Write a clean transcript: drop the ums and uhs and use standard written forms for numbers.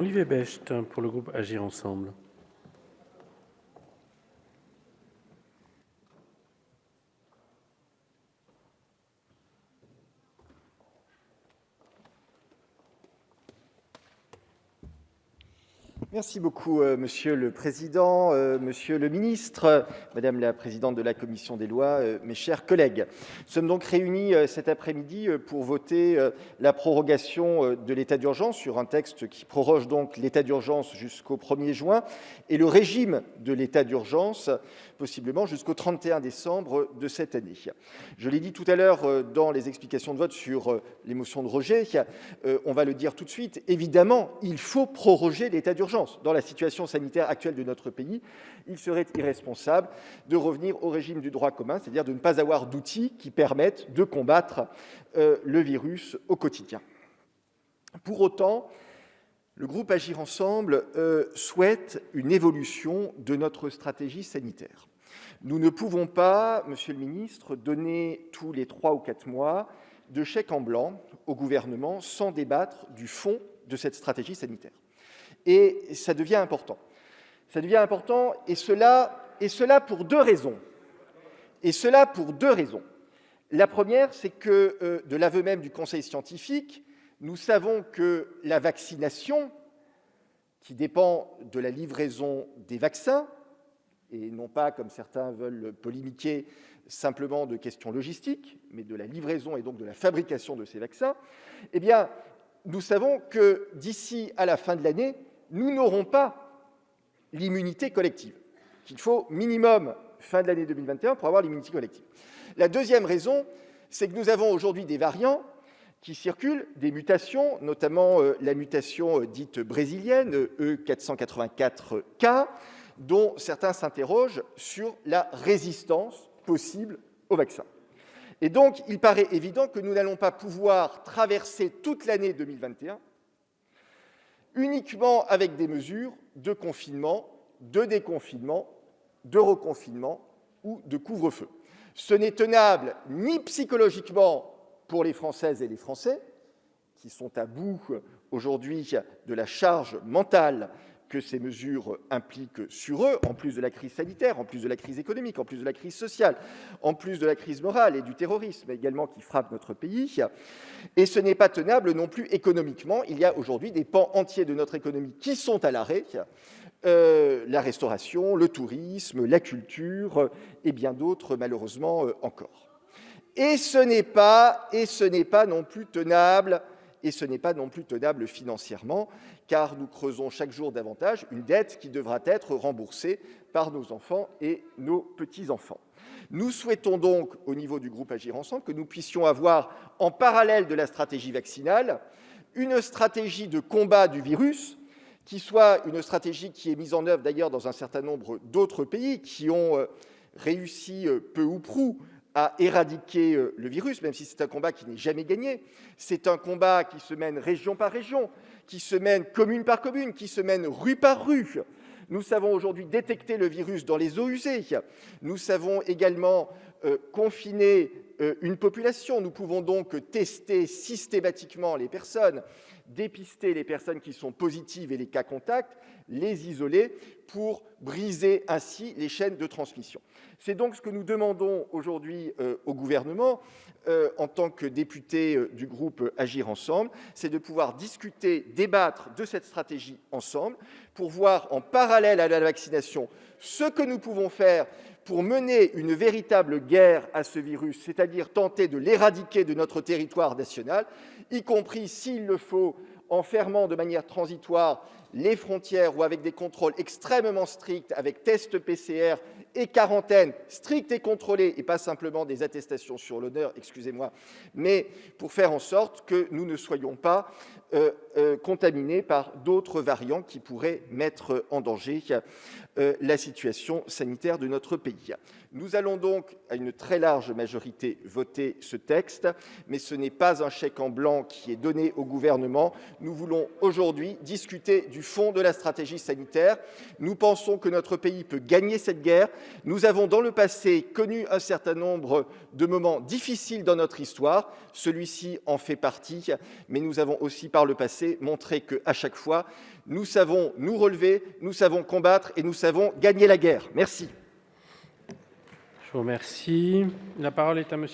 Olivier Becht pour le groupe Agir Ensemble. Merci beaucoup, Monsieur le Président, Monsieur le Ministre, Madame la Présidente de la Commission des lois, mes chers collègues. Nous sommes donc réunis cet après-midi pour voter la prorogation de l'état d'urgence sur un texte qui proroge donc l'état d'urgence jusqu'au 1er juin et le régime de l'état d'urgence possiblement jusqu'au 31 décembre de cette année. Je l'ai dit tout à l'heure dans les explications de vote sur les motions de rejet, on va le dire tout de suite, évidemment, il faut proroger l'état d'urgence. Dans la situation sanitaire actuelle de notre pays, il serait irresponsable de revenir au régime du droit commun, c'est-à-dire de ne pas avoir d'outils qui permettent de combattre le virus au quotidien. Pour autant, le groupe Agir Ensemble souhaite une évolution de notre stratégie sanitaire. Nous ne pouvons pas, Monsieur le Ministre, donner tous les 3 ou 4 mois de chèque en blanc au gouvernement sans débattre du fond de cette stratégie sanitaire. Et ça devient important. Ça devient important, et cela pour deux raisons. La première, c'est que, de l'aveu même du Conseil scientifique, nous savons que la vaccination, qui dépend de la livraison des vaccins, et non pas, comme certains veulent polémiquer, simplement de questions logistiques, mais de la livraison et donc de la fabrication de ces vaccins, eh bien, nous savons que d'ici à la fin de l'année, nous n'aurons pas l'immunité collective, qu'il faut minimum fin de l'année 2021 pour avoir l'immunité collective. La deuxième raison, c'est que nous avons aujourd'hui des variants qui circulent, des mutations, notamment la mutation dite brésilienne, E484K, dont certains s'interrogent sur la résistance possible au vaccin. Et donc, il paraît évident que nous n'allons pas pouvoir traverser toute l'année 2021 uniquement avec des mesures de confinement, de déconfinement, de reconfinement ou de couvre-feu. Ce n'est tenable ni psychologiquement pour les Françaises et les Français, qui sont à bout aujourd'hui de la charge mentale que ces mesures impliquent sur eux, en plus de la crise sanitaire, en plus de la crise économique, en plus de la crise sociale, en plus de la crise morale et du terrorisme également qui frappe notre pays. Et ce n'est pas tenable non plus économiquement. Il y a aujourd'hui des pans entiers de notre économie qui sont à l'arrêt, la restauration, le tourisme, la culture et bien d'autres malheureusement encore. Et ce n'est pas non plus tenable. Et ce n'est pas non plus tenable financièrement, car nous creusons chaque jour davantage une dette qui devra être remboursée par nos enfants et nos petits-enfants. Nous souhaitons donc, au niveau du groupe Agir Ensemble, que nous puissions avoir, en parallèle de la stratégie vaccinale, une stratégie de combat du virus, qui soit une stratégie qui est mise en œuvre d'ailleurs dans un certain nombre d'autres pays qui ont réussi peu ou prou à éradiquer le virus, même si c'est un combat qui n'est jamais gagné. C'est un combat qui se mène région par région, qui se mène commune par commune, qui se mène rue par rue. Nous savons aujourd'hui détecter le virus dans les eaux usées. Nous savons également confiner une population. Nous pouvons donc tester systématiquement les personnes, dépister les personnes qui sont positives et les cas contacts, les isoler pour briser ainsi les chaînes de transmission. C'est donc ce que nous demandons aujourd'hui au gouvernement en tant que députés du groupe Agir Ensemble, c'est de pouvoir discuter, débattre de cette stratégie ensemble pour voir en parallèle à la vaccination ce que nous pouvons faire pour mener une véritable guerre à ce virus, c'est-à-dire tenter de l'éradiquer de notre territoire national, y compris s'il le faut en fermant de manière transitoire les frontières ou avec des contrôles extrêmement stricts, avec tests PCR et quarantaine stricte et contrôlée, et pas simplement des attestations sur l'honneur, excusez-moi, mais pour faire en sorte que nous ne soyons pas contaminés par d'autres variants qui pourraient mettre en danger la situation sanitaire de notre pays. Nous allons donc, à une très large majorité, voter ce texte, mais ce n'est pas un chèque en blanc qui est donné au gouvernement. Nous voulons aujourd'hui discuter du fond de la stratégie sanitaire. Nous pensons que notre pays peut gagner cette guerre Nous avons dans le passé connu un certain nombre de moments difficiles dans notre histoire, celui-ci en fait partie, mais nous avons aussi par le passé montré qu'à chaque fois, nous savons nous relever, nous savons combattre et nous savons gagner la guerre. Merci. Je vous remercie. La parole est à monsieur